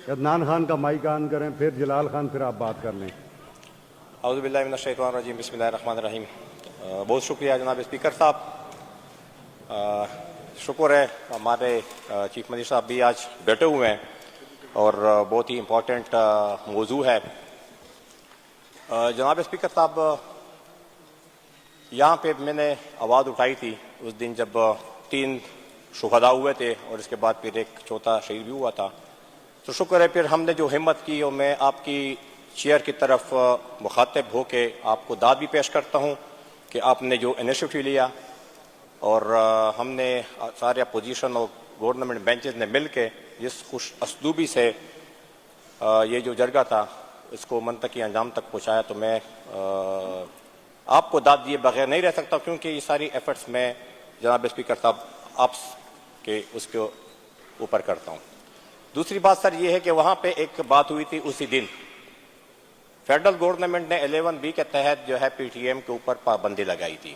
عدنان خان کا مائک آن کریں، پھر جلال خان، پھر آپ بات کر لیں۔ اعوذ باللہ من الشیطان الرجیم، بسم اللہ الرحمن الرحیم۔ بہت شکریہ جناب اسپیکر صاحب۔ شکر ہے ہمارے چیف منسٹر صاحب بھی آج بیٹھے ہوئے ہیں اور بہت ہی امپورٹنٹ موضوع ہے۔ جناب اسپیکر صاحب، یہاں پہ میں نے آواز اٹھائی تھی اس دن جب 3 شہداء ہوئے تھے اور اس کے بعد پھر ایک چوتھا شہید بھی ہوا تھا، تو شکر ہے پھر ہم نے جو ہمت کی، اور میں آپ کی چیئر کی طرف مخاطب ہو کے آپ کو داد بھی پیش کرتا ہوں کہ آپ نے جو انیشیٹو لیا اور ہم نے سارے اپوزیشن اور گورنمنٹ بینچز نے مل کے جس خوش اسلوبی سے یہ جو جرگہ تھا اس کو منطقی انجام تک پہنچایا، تو میں آپ کو داد دیے بغیر نہیں رہ سکتا، کیونکہ یہ ساری ایفرٹس میں جناب اسپیکر صاحب آپ کے اس کے اوپر کرتا ہوں۔ دوسری بات سر یہ ہے کہ وہاں پہ ایک بات ہوئی تھی اسی دن، فیڈرل گورنمنٹ نے 11B کے تحت جو ہے پی ٹی ایم کے اوپر پابندی لگائی تھی۔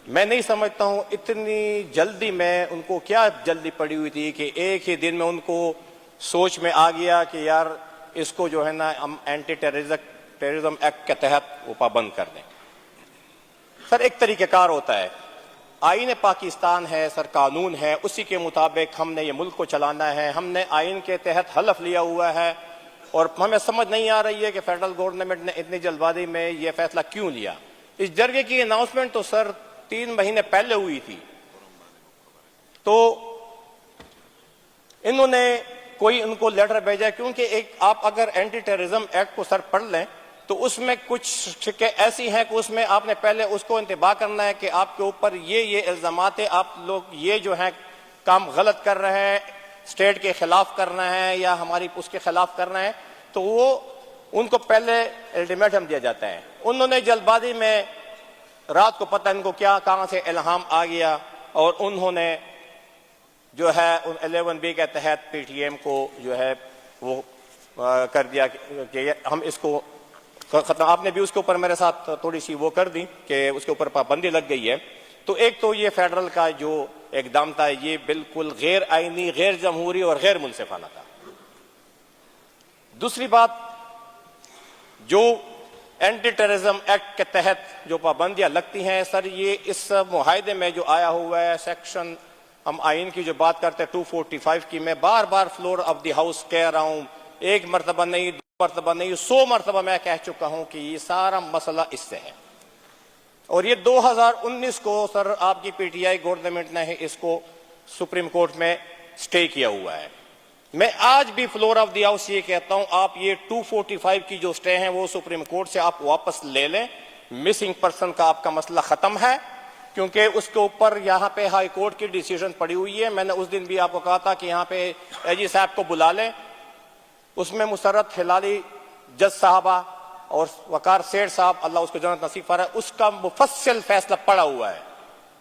میں نہیں سمجھتا ہوں اتنی جلدی میں ان کو کیا جلدی پڑی ہوئی تھی کہ ایک ہی دن میں ان کو سوچ میں آ گیا کہ یار اس کو جو ہے نا ہم اینٹی ٹیررزم ایکٹ کے تحت وہ پابند کر دیں۔ سر ایک طریقہ کار ہوتا ہے، آئین پاکستان ہے سر، قانون ہے، اسی کے مطابق ہم نے یہ ملک کو چلانا ہے، ہم نے آئین کے تحت حلف لیا ہوا ہے، اور ہمیں سمجھ نہیں آ رہی ہے کہ فیڈرل گورنمنٹ نے اتنی جلد بازی میں یہ فیصلہ کیوں لیا۔ اس جرگے کی اناؤنسمنٹ تو سر 3 مہینے پہلے ہوئی تھی، تو انہوں نے کوئی ان کو لیٹر بھیجا، کیونکہ ایک آپ اگر اینٹی ٹیررزم ایکٹ کو سر پڑھ لیں تو اس میں کچھ شکیں ایسی ہیں کہ اس میں آپ نے پہلے اس کو انتباہ کرنا ہے کہ آپ کے اوپر یہ الزامات ہیں، آپ لوگ یہ جو ہیں کام غلط کر رہے ہیں، اسٹیٹ کے خلاف کرنا ہے یا ہماری اس کے خلاف کرنا ہے، تو وہ ان کو پہلے الٹیمیٹم دیا جاتا ہے۔ انہوں نے جلد بازی میں رات کو پتہ ان کو کیا کہاں سے الہام آ گیا، اور انہوں نے جو ہے 11B کے تحت پی ٹی ایم کو جو ہے وہ کر دیا کہ ہم اس کو ختم۔ آپ نے بھی اس کے اوپر میرے ساتھ تھوڑی سی وہ کر دی کہ اس کے اوپر پابندی لگ گئی ہے۔ تو ایک تو یہ فیڈرل کا جو اقدام تھا یہ بالکل غیر آئینی، غیر جمہوری اور غیر منصفانہ تھا۔ دوسری بات، جو اینٹی ٹیررزم ایکٹ کے تحت جو پابندیاں لگتی ہیں سر، یہ اس معاہدے میں جو آیا ہوا ہے سیکشن، ہم آئین کی جو بات کرتے ہیں 245 کی، میں بار بار فلور آف دی ہاؤس کہہ رہا ہوں، ایک مرتبہ نہیں، 2 مرتبہ نہیں، 100 مرتبہ میں کہہ چکا ہوں کہ یہ سارا مسئلہ اس سے ہے، اور یہ 2019 کو سر آپ کی پی ٹی آئی گورنمنٹ نے اس کو سپریم کورٹ میں سٹے کیا ہوا ہے۔ میں آج بھی فلور آف دی ہاؤس یہ کہتا ہوں، آپ یہ 245 کی جو سٹے ہیں وہ سپریم کورٹ سے آپ واپس لے لیں، مسنگ پرسن کا آپ کا مسئلہ ختم ہے، کیونکہ اس کے اوپر یہاں پہ ہائی کورٹ کی ڈیسیژن پڑی ہوئی ہے۔ میں نے اس دن بھی آپ کو کہا تھا کہ یہاں پہ اے جی صاحب کو بلا لیں، اس میں مسرت ہلالی جج صاحبہ اور وقار سیٹھ صاحب، اللہ اس کو جنت نصیب فرمائے، اس کا مفصل فیصلہ پڑا ہوا ہے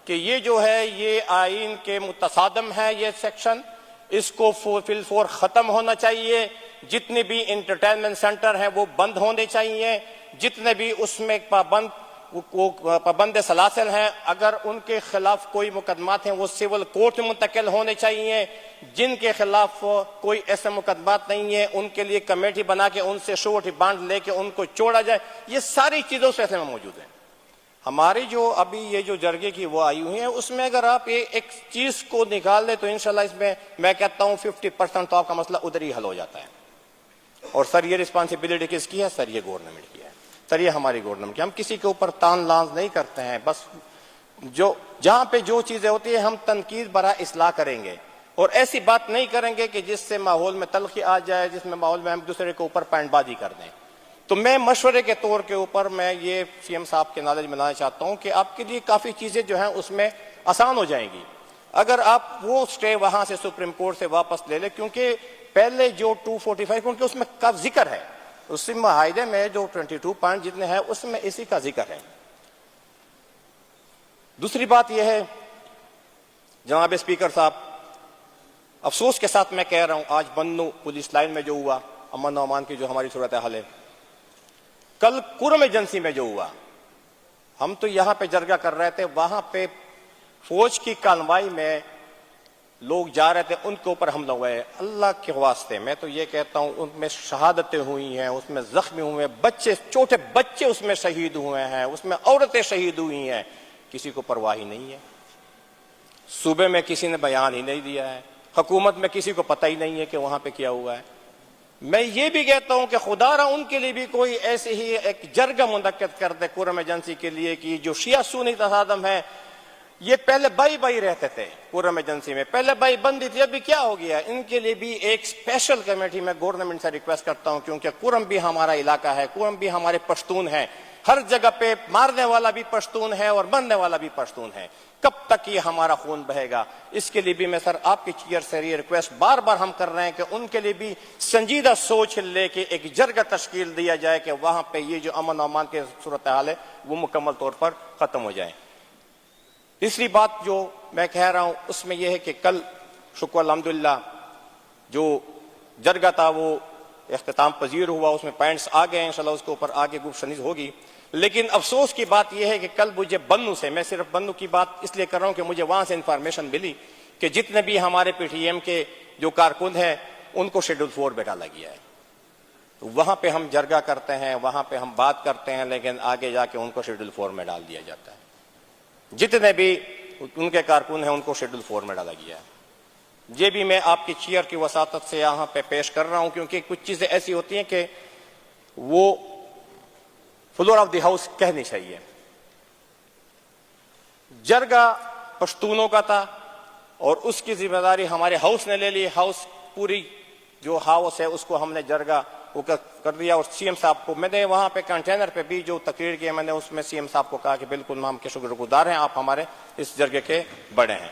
کہ یہ جو ہے یہ آئین کے متصادم ہے، یہ سیکشن، اس کو فل فور ختم ہونا چاہیے، جتنے بھی انٹرٹینمنٹ سینٹر ہیں وہ بند ہونے چاہیے، جتنے بھی اس میں پابند سلاسل ہیں اگر ان کے خلاف کوئی مقدمات ہیں وہ سول کورٹ میں منتقل ہونے چاہیے، جن کے خلاف کوئی ایسے مقدمات نہیں ہیں ان کے لیے کمیٹی بنا کے ان سے شورٹی بانڈ لے کے ان کو چھوڑا جائے۔ یہ ساری چیزیں اس فیصلے میں موجود ہیں۔ ہماری جو ابھی یہ جو جرگے کی وہ آئی ہوئی ہیں، اس میں اگر آپ ایک چیز کو نکال دیں تو انشاءاللہ اس میں کہتا ہوں 50% تو آپ کا مسئلہ ادھر ہی حل ہو جاتا ہے۔ اور سر یہ رسپانسبلٹی کس کی ہے؟ سر یہ گورنمنٹ کی ہے، سر یہ ہماری گورنمنٹ کی۔ ہم کسی کے اوپر تان لانز نہیں کرتے ہیں، بس جو جہاں پہ جو چیزیں ہوتی ہیں ہم تنقید برا اصلاح کریں گے، اور ایسی بات نہیں کریں گے کہ جس سے ماحول میں تلخی آ جائے، جس میں ماحول میں ہم دوسرے کے اوپر پینٹ بازی کر دیں۔ تو میں مشورے کے طور کے اوپر میں یہ سی ایم صاحب کے نالج میں لانا چاہتا ہوں کہ آپ کے لیے کافی چیزیں جو ہیں اس میں آسان ہو جائیں گی اگر آپ وہ سٹے وہاں سے سپریم کورٹ سے واپس لے لیں، کیونکہ پہلے جو 245 کیونکہ اس میں کا ذکر ہے، اس معاہدے میں جو 22 پوائنٹ جتنے ہیں اس میں اسی کا ذکر ہے۔ دوسری بات یہ ہے جناب اسپیکر صاحب، افسوس کے ساتھ میں کہہ رہا ہوں، آج بنو پولیس لائن میں جو ہوا، امن و امان کی جو ہماری صورتحال ہے، کل کرم ایجنسی میں جو ہوا، ہم تو یہاں پہ جرگہ کر رہے تھے، وہاں پہ فوج کی کارروائی میں لوگ جا رہے تھے ان کے اوپر حملہ ہوا ہے. اللہ کے واسطے میں تو یہ کہتا ہوں ان میں شہادتیں ہوئی ہیں, اس میں زخمی ہوئے ہیں, بچے چھوٹے بچے اس میں شہید ہوئے ہیں, اس میں عورتیں شہید ہوئی ہیں, کسی کو پرواہ ہی نہیں ہے. صوبے میں کسی نے بیان ہی نہیں دیا ہے, حکومت میں کسی کو پتہ ہی نہیں ہے کہ وہاں پہ کیا ہوا ہے. میں یہ بھی کہتا ہوں کہ خدا را ان کے لیے بھی کوئی ایسے ہی ایک جرگہ منعقد کر دے قرم ایجنسی کے لیے کہ جو شیعہ سنی تصادم ہے, یہ پہلے بائی رہتے تھے قرم ایجنسی میں, پہلے بائی بندی تھی, ابھی کیا ہو گیا؟ ان کے لیے بھی ایک اسپیشل کمیٹی میں گورنمنٹ سے ریکویسٹ کرتا ہوں, کیونکہ قرم بھی ہمارا علاقہ ہے, قرم بھی ہمارے پشتون ہیں, ہر جگہ پہ مارنے والا بھی پشتون ہے اور مرنے والا بھی پشتون ہے. کب تک یہ ہمارا خون بہے گا؟ اس کے لیے بھی میں سر آپ کی چیئر سے یہ ریکویسٹ بار بار ہم کر رہے ہیں کہ ان کے لیے بھی سنجیدہ سوچ لے کے ایک جرگہ تشکیل دیا جائے کہ وہاں پہ یہ جو امن و امان کی صورتحال ہے وہ مکمل طور پر ختم ہو جائے. تیسری بات جو میں کہہ رہا ہوں اس میں یہ ہے کہ کل شکر الحمدللہ جو جرگہ تھا وہ اختتام پذیر ہوا, اس میں پوائنٹس آ گئے ہیں, انشاءاللہ اس کے اوپر آگے گفتگو ہوگی. لیکن افسوس کی بات یہ ہے کہ کل مجھے بنو سے, میں صرف بنو کی بات اس لیے کر رہا ہوں کہ مجھے وہاں سے انفارمیشن ملی کہ جتنے بھی ہمارے پی ٹی ایم کے جو کارکن ہیں ان کو شیڈول 4 میں ڈالا گیا ہے. وہاں پہ ہم جرگہ کرتے ہیں, وہاں پہ ہم بات کرتے ہیں, لیکن آگے جا کے ان کو شیڈول 4 میں ڈال دیا جاتا ہے. جتنے بھی ان کے کارکن ہیں ان کو شیڈول 4 میں ڈالا گیا ہے. یہ بھی میں آپ کی چیئر کی وساطت سے یہاں پہ پیش کر رہا ہوں, کیونکہ کچھ چیزیں ایسی ہوتی ہیں کہ وہ فلور آف دی ہاؤس کہنی چاہیے. جرگہ پشتونوں کا تھا اور اس کی ذمہ داری ہمارے ہاؤس نے لے لی. ہاؤس پوری جو ہاؤس ہے اس کو ہم نے جرگہ وہ کر دیا. اور سی ایم صاحب کو میں نے وہاں پہ کنٹینر پہ بھی جو تقریر کی میں نے اس میں سی ایم صاحب کو کہا کہ بالکل ہم کے شکر گزار ہیں, آپ ہمارے اس جرگے کے بڑے ہیں.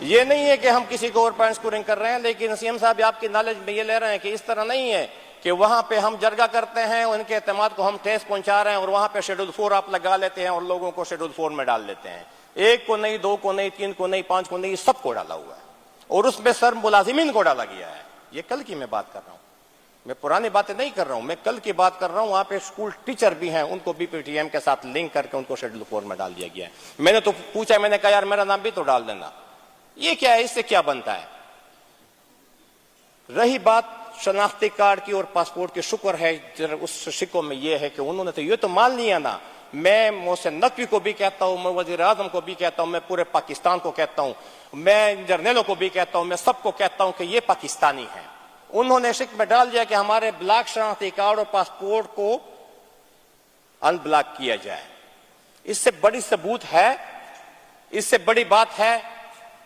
یہ نہیں ہے کہ ہم کسی کو اور پوائنٹ اسکورنگ کر رہے ہیں, لیکن سی ایم صاحب آپ کی نالج میں یہ لے رہے ہیں کہ اس طرح نہیں ہے کہ وہاں پہ ہم جرگہ کرتے ہیں, ان کے اعتماد کو ہم ٹھیس پہنچا رہے ہیں اور وہاں پہ شیڈول 4 آپ لگا لیتے ہیں اور لوگوں کو شیڈول 4 میں ڈال لیتے ہیں. ایک کو نہیں, دو کو نہیں, تین کو نہیں, 5 کو نہیں, سب کو ڈالا ہوا ہے اور اس میں سر ملازمین کو ڈالا گیا ہے. یہ کل کی میں بات کر رہا ہوں, میں پرانی باتیں نہیں کر رہا ہوں, میں کل کی بات کر رہا ہوں. وہاں پہ اسکول ٹیچر بھی ہیں, ان کو بھی پی ٹی ایم کے ساتھ لنک کر کے ان کو شیڈول 4 میں ڈال دیا گیا ہے. میں نے تو پوچھا, میں نے کہا یار میرا نام بھی تو ڈال دینا, یہ کیا ہے, اس سے کیا بنتا ہے؟ رہی بات شناختی کارڈ کی اور پاسپورٹ کی, شکر ہے اس شکوں میں یہ ہے کہ انہوں نے تو یہ تو مان لیا نا. میں محسن نقوی کو بھی کہتا ہوں, میں وزیر اعظم کو بھی کہتا ہوں, میں پورے پاکستان کو کہتا ہوں, میں جرنیلوں کو بھی کہتا ہوں, میں سب کو کہتا ہوں کہ یہ پاکستانی ہیں. انہوں نے شک میں ڈال دیا کہ ہمارے بلاک شناختی کارڈ اور پاسپورٹ کو ان بلاک کیا جائے. اس سے بڑی ثبوت ہے, اس سے بڑی بات ہے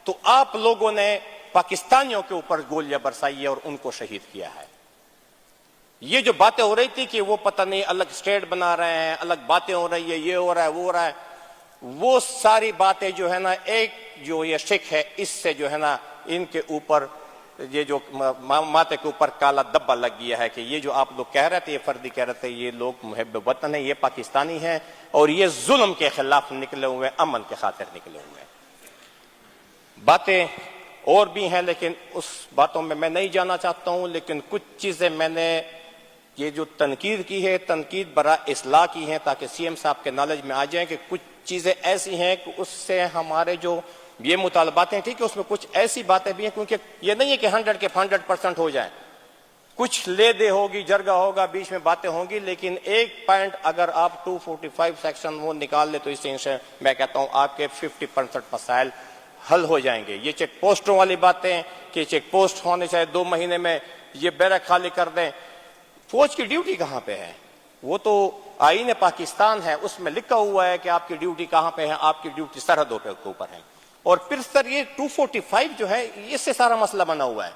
تو آپ لوگوں نے پاکستانیوں کے اوپر گولیاں برسائی ہے اور ان کو شہید کیا ہے. یہ جو باتیں ہو رہی تھی کہ وہ پتہ نہیں الگ اسٹیٹ بنا رہے ہیں, الگ باتیں ہو رہی ہے, یہ ہو رہا ہے, وہ ہو رہا ہے, وہ ساری باتیں جو ہے نا ایک جو یہ شک ہے اس سے جو ہے نا ان کے اوپر یہ جو ماتے کے اوپر کالا دبا لگ گیا ہے کہ یہ جو آپ لوگ کہہ رہے تھے, یہ فردی کہہ رہے تھے, یہ لوگ محب وطن ہیں, یہ پاکستانی ہیں اور یہ ظلم کے خلاف نکلے ہوئے, امن کے خاطر نکلے ہوئے ہیں. باتیں اور بھی ہیں لیکن اس باتوں میں نہیں جانا چاہتا ہوں. لیکن کچھ چیزیں میں نے یہ جو تنقید کی ہے, تنقید برائے اصلاح کی ہے تاکہ سی ایم صاحب کے نالج میں آ جائیں کہ کچھ چیزیں ایسی ہیں کہ اس سے ہمارے جو یہ مطالبات ہیں, ٹھیک ہے, اس میں کچھ ایسی باتیں بھی ہیں کیونکہ یہ نہیں ہے کہ 100% ہو جائیں, کچھ لے دے ہوگی, جرگہ ہوگا, بیچ میں باتیں ہوں گی, لیکن ایک پوائنٹ اگر آپ 245 سیکشن وہ نکال لے تو اس سے میں کہتا ہوں آپ کے 50% مسائل حل ہو جائیں گے. یہ چیک پوسٹوں والی باتیں کہ چیک پوسٹ ہونے چاہے 2 مہینے میں یہ بیرک خالی کر دیں, فوج کی ڈیوٹی کہاں پہ ہے؟ وہ تو آئین پاکستان ہے, اس میں لکھا ہوا ہے کہ آپ کی ڈیوٹی کہاں پہ ہے, آپ کی ڈیوٹی سرحدوں کے اوپر ہے. اور پھر سر یہ 245 جو ہے اس سے سارا مسئلہ بنا ہوا ہے.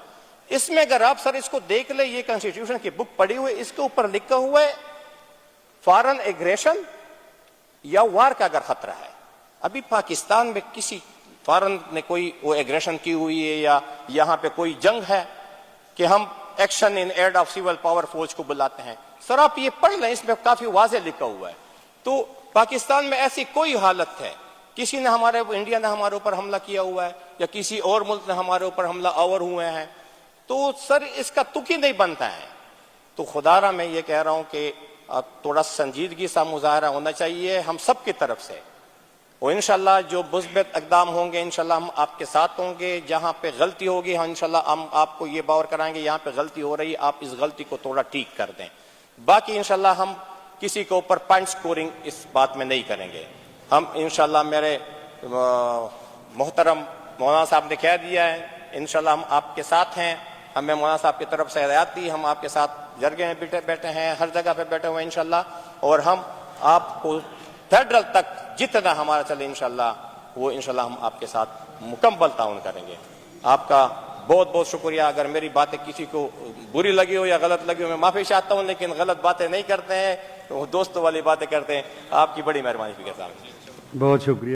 اس میں اگر آپ سر اس کو دیکھ لیں, یہ کنسٹیٹیوشن کی بک پڑھی ہوئی, اس کے اوپر لکھا ہوا ہے فارن ایگریشن یا وار کا اگر خطرہ ہے. ابھی پاکستان میں کسی فارن نے کوئی وہ ایگریشن کی ہوئی ہے یا یہاں پہ کوئی جنگ ہے کہ ہم action in aid of civil power فوج کو بلاتے ہیں؟ سر آپ یہ پڑھ لیں, اس میں کافی واضح لکھا ہوا ہے. تو پاکستان میں ایسی کوئی حالت ہے, کسی نے ہمارے انڈیا نے ہمارے اوپر حملہ کیا ہوا ہے یا کسی اور ملک نے ہمارے اوپر حملہ آور ہوئے ہیں, تو سر اس کا تک ہی نہیں بنتا ہے. تو خدا را میں یہ کہہ رہا ہوں کہ تھوڑا سنجیدگی سا مظاہرہ ہونا چاہیے ہم سب کی طرف سے. اور انشاءاللہ جو مثبت اقدام ہوں گے انشاءاللہ ہم آپ کے ساتھ ہوں گے. جہاں پہ غلطی ہوگی انشاءاللہ ہم آپ کو یہ باور کرائیں گے یہاں پہ غلطی ہو رہی, آپ اس غلطی کو تھوڑا ٹھیک کر دیں. باقی انشاءاللہ ہم کسی کے اوپر پوائنٹ سکورنگ اس بات میں نہیں کریں گے. ہم انشاءاللہ میرے محترم مولانا صاحب نے کہہ دیا ہے انشاءاللہ ہم آپ کے ساتھ ہیں. ہمیں مولانا صاحب کی طرف سے ہدایت دی, ہم آپ کے ساتھ جرگے میں بیٹھے ہیں, ہر جگہ پہ بیٹھے ہوئے ہیں انشاءاللہ. اور ہم آپ کو فیڈرل تک جتنا ہمارا چلے انشاءاللہ وہ انشاءاللہ ہم آپ کے ساتھ مکمل تعاون کریں گے. آپ کا بہت بہت شکریہ. اگر میری باتیں کسی کو بری لگی ہو یا غلط لگی ہو میں معافی چاہتا ہوں, لیکن غلط باتیں نہیں کرتے ہیں, وہ دوستوں والی باتیں کرتے ہیں. آپ کی بڑی مہربانی فکر صاحب. بہت شکریہ.